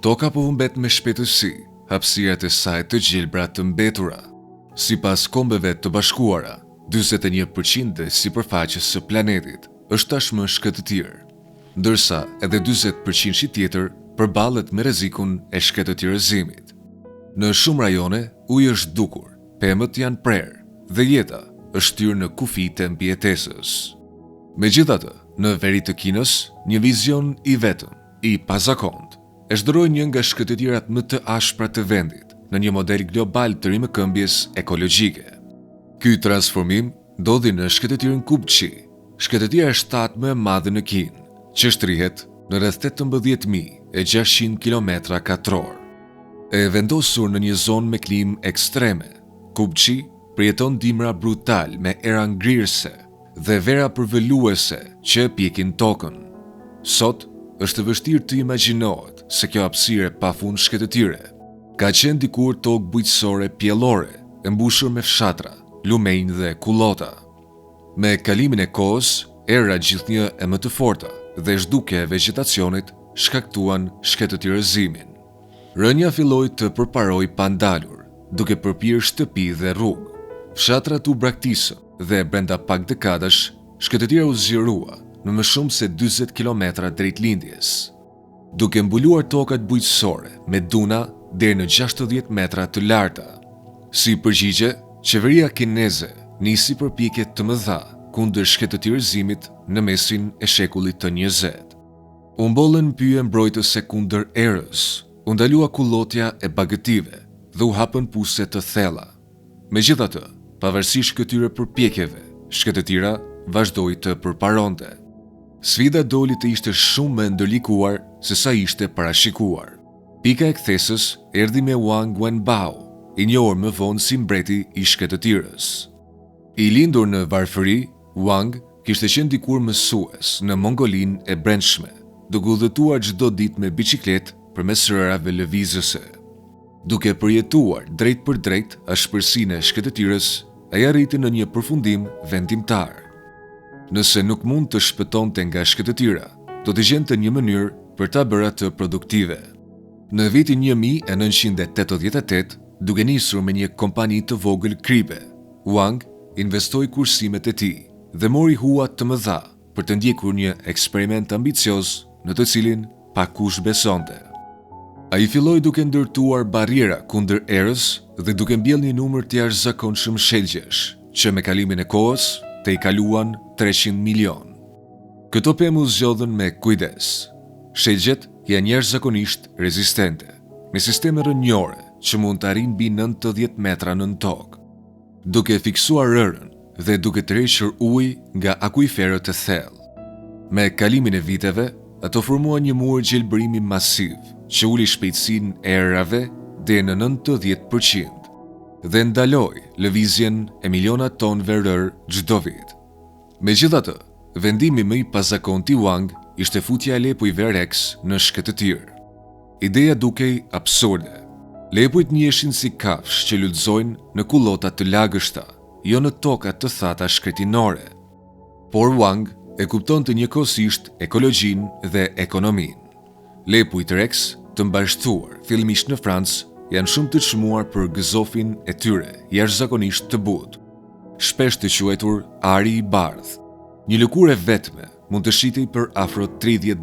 Toka po humbet me shpejtësi, hapësirat e saj të gjelbra të mbetura. Sipas Kombeve të Bashkuara, 41% e sipërfaqes së planetit është tashmë shkëtëtir, ndërsa edhe 40% tjetër përballet me rrezikun e shkëtëtirëzimit. Në shumë rajone, uji është dukur, pemët janë prerë dhe jeta është tyrë në kufi të mbijetesës. Megjithatë, në veri të Kinës, një vizion i vetëm, i pazakont, e zhdëroi një nga shkëtëtirat më të ashpra të vendit në një model global të rimëkëmbjes ekologjike. Ky transformim ndodhi në shkëtëtirin Kubçi, shkëtëtira e 7 më e madhe në Kinë, që shtrihet në rreth 18.600 km². E vendosur në një zonë me klimë ekstreme, Kubçi përjeton dimra brutal me era ngrirëse dhe vera përvelluese që pjekin tokën. Sot është vështirë të imagjinohet se kjo hapësirë pafund shkëtëtire ka qenë dikur tokë bujqësore pjellore, e mbushur me fshatra, lumenj dhe kullota. Me kalimin e kohës, era gjithnjë e më të forta dhe zhdukja e vegjetacionit shkaktuan shkëtëtirëzimin. Rënja filloi të përparoj pa ndalur, duke përpirë shtëpi dhe rrugë. Fshatrat u braktisën dhe brenda pak dekadash, shkëtëtira u zgjerua në më shumë se 40 km drejt lindjes, duke mbuluar tokat bujqësore me duna deri në 60 metra të larta. Si përgjigje, qeveria kineze nisi përpjekje të mëdha kundër shkëtëtirëzimit në mesin e shekullit të 20. U mbollën pyje mbrojtëse kundër erës, u ndalua kullotja e bagëtive dhe u hapën puse të thella. Megjithatë, pavarësisht këtyre përpjekjeve, shkëtëtira vazhdoi të përparonte. Sfida doli të ishte shumë më ndërlikuar se sa ishte parashikuar. Pika e kthesës erdhi me Wang Wenbao, i njohur më vonë si mbreti i shkëtëtirës. I lindur në varfëri, Wang kishte qenë dikur mësues në Mongolinë e brendshme, duke udhëtuar çdo ditë me biçikletë përmes rërave lëvizëse. Duke përjetuar drejt për drejt ashpërsinë e shkëtëtirës, ai arriti në një përfundim vendimtar. Nëse nuk mund të shpëtonte nga shkëtëtira, do të gjente një mënyrë për ta bërë atë produktive. Në vitin 1988, duke nisur me një kompani të vogël kripe, Wang investoi kursimet e tij dhe mori hua të mëdha për të ndjekur një eksperiment ambicioz në të cilin pakush besonte. Ai filloi duke ndërtuar barriera kundër erës dhe duke mbjellë një numër të jashtëzakonshëm shelgjesh, që me kalimin e kohës të i kaluan 300 milion. Këto pemë u zgjodhen me kujdes. Shelgjet janë jashtëzakonisht rezistente, me sisteme rrënjore që mund të arrijnë mbi 90 metra nën tokë, duke fiksuar rërën dhe duke tërhequr ujë nga akuiferët të thellë. Me kalimin e viteve, ato formuan një mur gjelbërimi masiv që uli shpejtësinë e erave deri në 90% dhe ndaloi lëvizjen e miliona tonëve rër çdo vit. Megjithatë, vendimi më i pazakontë i Wang ishte futja e lepujve Rex në shkëtëtir. Ideja dukej absurde. Lepujt njiheshin si kafshë që lulëzojnë në kullota të lagështa, jo në toka të thata shkretinore. Por Wang e kuptonte njëkohësisht ekologjinë dhe ekonominë. Lepujt Rex, të mbashtuar fillimisht në Francë, janë shumë të çmuar për gëzofin e tyre, jashtëzakonisht të butë, shpesh të quajtur ari i bardhë. Një lëkurë e vetme mund të shitej për afro $30,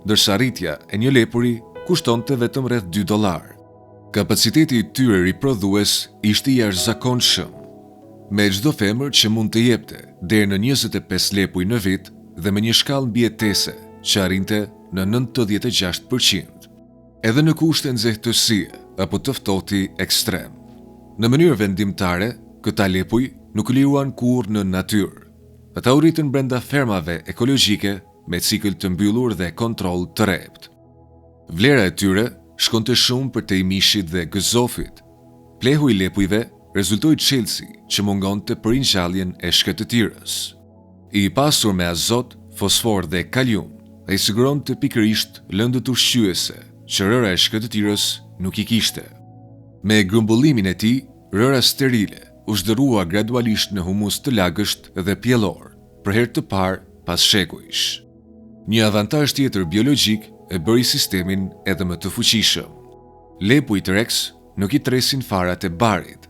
ndërsa rritja e një lepuri kushtonte vetëm rreth $2. Kapaciteti i tyre riprodhues ishte i jashtëzakonshëm, me çdo femër që mund të jepte deri në 25 lepuj në vit dhe me një shkallë mbijetese që arrinte në 96%, edhe në kushte nxehtësie apo të ftohti ekstrem. Në mënyrë vendimtare, këta lepuj nuk liruan kurrë në natyrë. Ata u rritën brenda fermave ekologjike me cikël të mbyllur dhe kontroll të rrept. Vlera e tyre shkonte shumë për te i mishit dhe gëzofit. Plehu i lepujve rezultoi çelësi që mungonte për ringjalljen e shkëtëtirës. I pasur me azot, fosfor dhe kalium, ai siguronte pikërisht lëndët ushqyese që rëra e shkëtëtirës nuk i kishte. Me grumbullimin e tij, rëra sterile u zhderua gradualisht në humus të lagësht dhe pjellor, për herë të parë pas shekujsh. Një avantazh tjetër biologjik e bëri sistemin edhe më të fuqishëm. Lepujt Rex nuk i tresin farat e barit.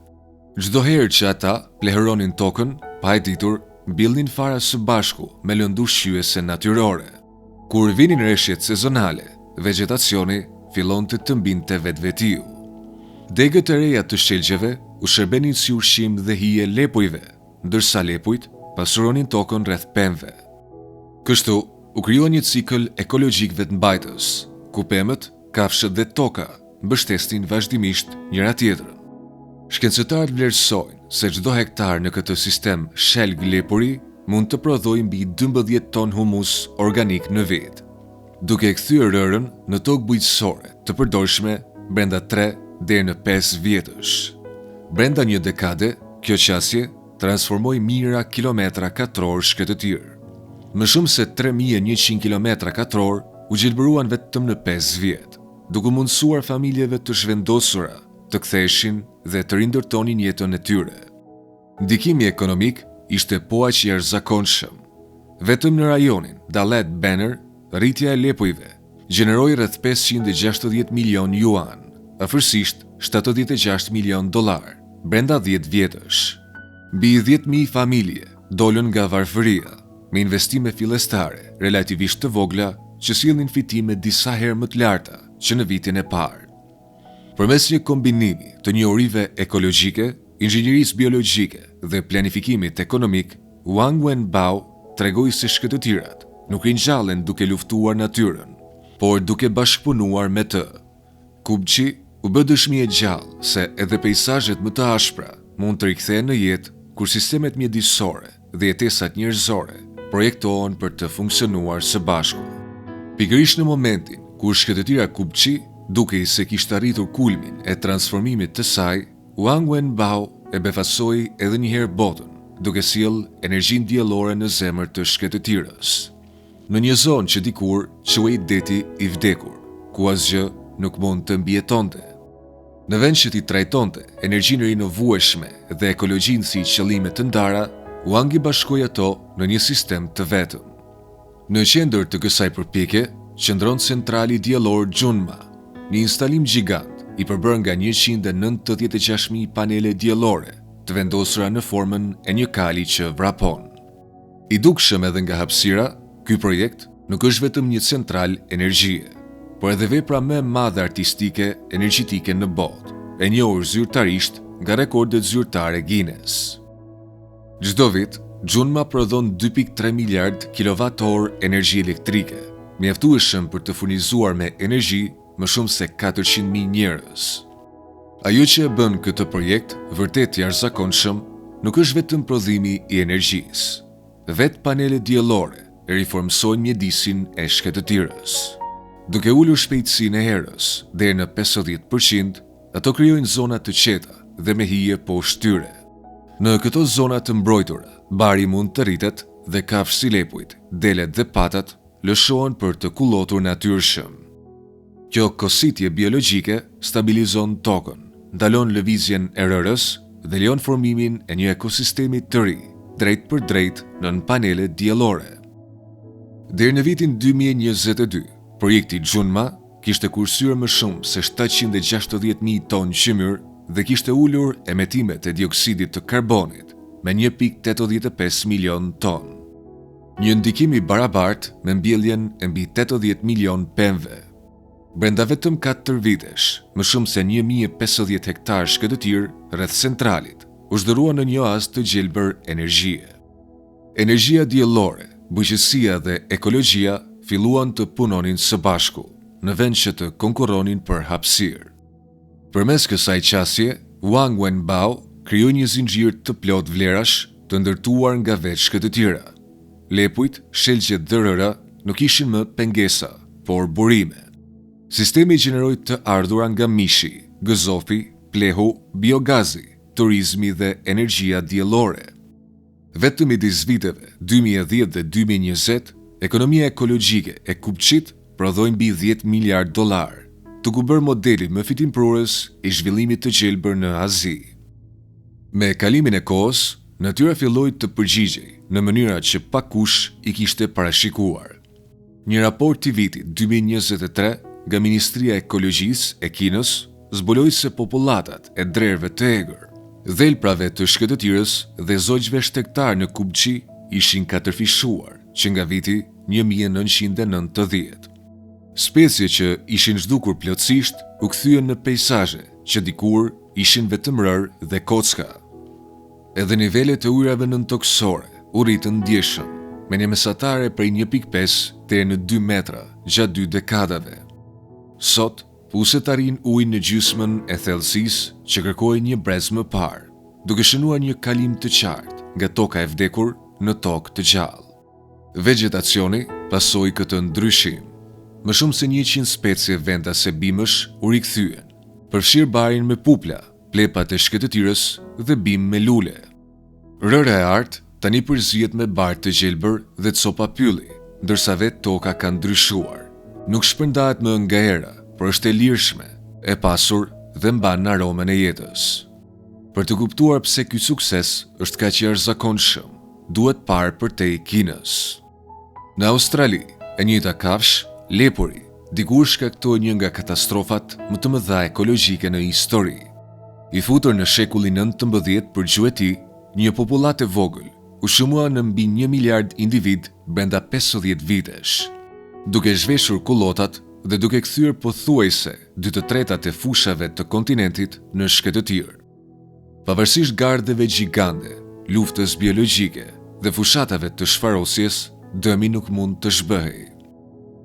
Çdo herë që ata pleheronin tokën, pa e ditur, mbillnin fara së bashku me lëndu shqyese natyrore. Kur vinin reshjet sezonale, vegetacioni fillon të mbinte vetvetiu. Degët e reja të shelgjeve u shërbenin si ushqim dhe hije lepujve, ndërsa lepujt pasuronin tokën rreth pemëve. Kështu u krijua një cikël ekologjik vetmbajtës, ku pemët, kafshët dhe toka mbështesin vazhdimisht njëra tjetrën. Shkencëtarët vlerësojnë se çdo hektar në këtë sistem shelg lepuri mund të prodhojë mbi 12 ton humus organik në vit, duke kthyer rërën në tokë bujqësore të përdorshme brenda 3 deri në 5 vjetësh. Brenda një dekade, kjo qasje transformoi mijëra kilometra katror shkëtëtir. Më shumë se 3100 kilometra katror u gjelbëruan vetëm në 5 vjet, duke mundësuar familjeve të zhvendosura të ktheheshin dhe të rindërtonin jetën e tyre. Ndikimi ekonomik ishte po aq i jashtëzakonshëm. Vetëm në rajonin Dalet-Banner, rritja e lepujve gjeneroi rreth 560 milion yuan, afërsisht 76 milion dollar, brenda 10 vjetësh. Mbi 10.000 familje dolën nga varfëria, me investime fillestare relativisht të vogla që sillnin fitime disa herë më të larta që në vitin e parë. Përmes një kombinimi të njohurive ekologjike, inxhinierisë biologjike dhe planifikimit ekonomik, Wang Wenbao tregoi se shkëtëtirat nuk ringjallen duke luftuar natyrën, por duke bashkëpunuar me të. Kubçi u bë dëshmi e gjallë se edhe peizazhet më të ashpra mund të rikthehen në jetë kur sistemet mjedisore dhe jetesat njerëzore projektohen për të funksionuar së bashku. Pikërisht në momentin kur shkëtëtira Kubçi dukej se kishte arritur kulmin e transformimit të saj, Wang Wenbao e befasoi edhe një herë botën, duke sjellë energjinë diellore në zemër të shkëtëtirës. Në një zonë që dikur quhej deti i vdekur, ku asgjë nuk mund të mbijetonte. Në vend që t'i trajtonte energjinë rinovueshme dhe ekologjinë si qëllime të ndara, Wang i bashkoi ato në një sistem të vetëm. Në qendër të kësaj përpjekje qëndron centrali diellor Junma, një instalim gjigant i përbërë nga 196.000 panele diellore të vendosura në formën e një kali që vrapon. I dukshëm edhe nga hapësira, ky projekt nuk është vetëm një central energjie, por edhe vepra më e madhe artistike energjetike në botë, e njohur zyrtarisht nga rekordet zyrtare Guinness. Çdo vit, Junma prodhon 2.3 miliard kWh energji elektrike, mjaftueshëm për të furnizuar me energji më shumë se 400.000 njerëz. Ajo që e bën këtë projekt vërtet jashtëzakonshëm nuk është vetëm prodhimi i energjisë. Vetë panelet diellore e riformsojnë mjedisin e shkëtëtirës. Duke ulur shpejtësinë e herës deri në 50%, ato krijojnë zona të qeta dhe me hije poshtë tyre. Në këto zona të mbrojtura, bari mund të rritet dhe kafshë si lepujt, delet dhe patat lëshohen për të kullotur natyrshëm. Kjo kositje biologjike stabilizon tokën, ndalon lëvizjen e rërës dhe lejon formimin e një ekosistemi të ri, drejt për drejt nën panelet diellore. Deri në vitin 2022, projekti Junma kishte kursyer më shumë se 760.000 ton qymyr dhe kishte ulur emetimet e dioksidit të karbonit me 1.85 milion ton. Një ndikim i barabartë me mbjelljen e mbi 80 milion pemëve. Brenda vetëm 4 vitesh, më shumë se 1050 hektar shkëtëtir rreth centralit u zhduruan në një oazë të gjelbër energjie. Energjia diellore, bujqësia dhe ekologjia filluan të punonin së bashku, në vend që të konkurronin për hapësirë. Përmes kësaj qasje, Wang Wenbao krijoi një zinxhir të plot vlerash të ndërtuar nga vetë shkëtëtira. Lepujt, shelgjet dhe rëra nuk ishin më pengesa, por burime. Sistemi gjeneroi të ardhura nga mishi, gëzofi, plehu, biogazi, turizmi dhe energjia diellore. Vetëm midis viteve 2010 dhe 2020, ekonomia ekologjike e Kubçit prodhoi mbi 10 miliard dollar, duke bërë modelin më fitimprurës i zhvillimit të gjelbër në Azi. Me kalimin e kohës, natyra filloi të përgjigjej në mënyra që pakush i kishte parashikuar. Një raport i vitit 2023 nga Ministria e Ekologjisë e Kinës zbuloi se popullatat e drerëve të egër, dhelprave të shkëtëtirës dhe zogjve shtektar në Kupçi ishin katërfishuar që nga viti 1990. Specie që ishin zhdukur plotësisht u kthyen në pejsazhe që dikur ishin vetëm rër dhe kocka. Edhe nivelet e ujrave nëntoksore u rritën ndjeshëm, me një mesatare prej 1.5 deri në 2 metra gjatë 2 dekadave. Sot, puset arrin ujë në gjysmën e thellësisë që kërkoi një brez më parë, duke shënuar një kalim të qartë nga toka e vdekur në tokë të gjallë. Vegetacioni pasoi këtë ndryshim. Më shumë se 100 specie vendase bimësh u rikthyen, përfshirë barin me pupla, plepat e shkëtëtirës dhe bim me lule. Rëra e artë tani përzihet me barë të gjelbër dhe copa pylli, ndërsa vetë toka ka ndryshuar. Nuk shpërndahet më nga era, por është e lirshme, e pasur dhe mban aromën e jetës. Për të kuptuar pse ky sukses është kaq i jashtëzakonshëm, duhet parë përtej Kinës. Në Australi, e njëjta kafshë, lepuri, dikur shkaktoi një nga katastrofat më të mëdha ekologjike në histori. I futur në shekullin 19 për gjuhë e tij, një popullat e vogël u shumua në mbi 1 miliard individ brenda 50 vitesh, duke zhveshur kullotat dhe duke kthyer pothuajse 2/3 e fushave të kontinentit në shkëtëtirë. Pavarësisht gardheve gjigande, luftës biologjike dhe fushatave të shfarosjes, dëmi nuk mund të zhbëhej.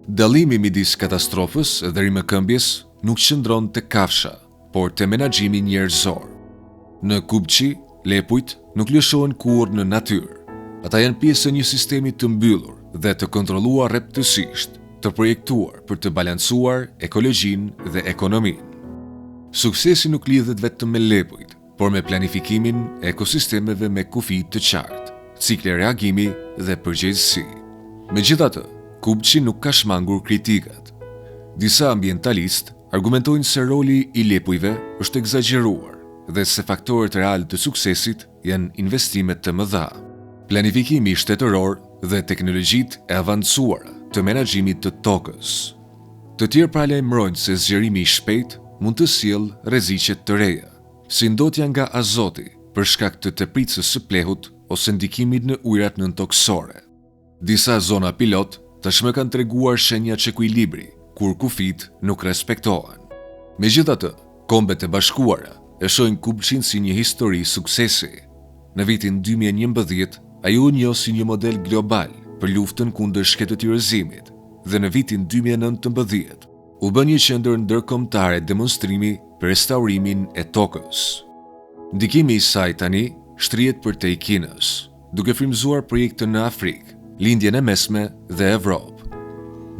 Dallimi midis katastrofës dhe rimëkëmbjes nuk qëndron te kafsha, por te menaxhimi njerëzor. Në Kupçi, lepujt nuk lëshohen kurrë në natyrë. Ata janë pjesë e një sistemi të mbyllur dhe të kontrolluar rreptësisht, të projektuar për të balancuar ekologjinë dhe ekonominë. Suksesi nuk lidhet vetëm me lepujt, por me planifikimin e ekosistemeve me kufi të qartë, cikle reagimi dhe përgjegjësi. Megjithatë, Kupçi nuk ka shmangur kritikat. Disa ambientalistë argumentojnë se roli i lepujve është egzageruar dhe se faktorët real të suksesit janë investimet të mëdha, planifikimi shtetëror dhe teknologjitë e avancuara të menaxhimit të tokës. Të tjerë paralajmërojnë se zgjerimi i shpejtë mund të sjellë rreziqe të reja, si ndotja nga azoti për shkak të tepritës së plehut ose ndikimit në ujërat nëntoksore. Disa zona pilot tashmë kanë treguar shenja që ekuilibri, kur kufit nuk respektohen. Megjithatë, Kombet e Bashkuara e shohin Kupçin si një histori suksesi. Në vitin 2011, ai u njoh si një model global për luftën kundër shkëtëtirëzimit dhe në vitin 2019 u bë një qendër ndërkombëtare demonstrimi për restaurimin e tokës. Ndikimi i saj tani shtrihet përtej Kinës, duke frymëzuar projekte në Afrikë, Lindjen e Mesme dhe Evropë.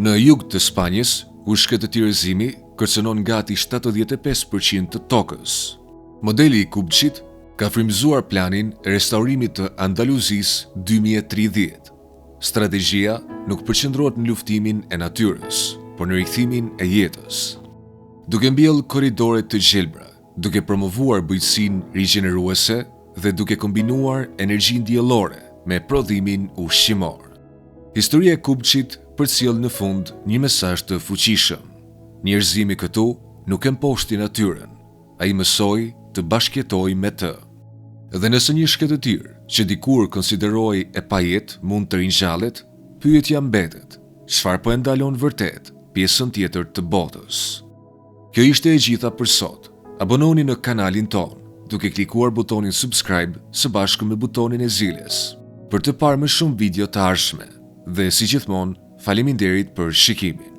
Në jug të Spanjës, ku shkëtëtirëzimi kërcënon gati 75% të tokës. Modeli i Kupçit ka frymëzuar planin e restaurimit të Andaluzisë 2030. Strategjia nuk përqendrohet në luftimin e natyrës, por në rikthimin e jetës. Duke mbjellë korridore të gjelbra, duke promovuar bujqësinë rigjeneruese dhe duke kombinuar energjinë diellore me prodhimin ushqimor. Historia e Kupçit përcjell në fund një mesazh të fuqishëm. Njerëzimi këtu nuk e mposhti natyrën, ai mësoi të bashkëjetojë me të. Dhe nëse një shkëtëtir që dikur konsideroi e pajet mund të ringjallet, pyetja mbetet: çfarë po e ndalon vërtet pjesën tjetër të botës? Kjo ishte e gjitha për sot. Abononi në kanalin ton duke klikuar butonin subscribe së bashku me butonin e zilës për të parë më shumë video të ardhshme. Dhe si gjithmonë, faleminderit për shikimin.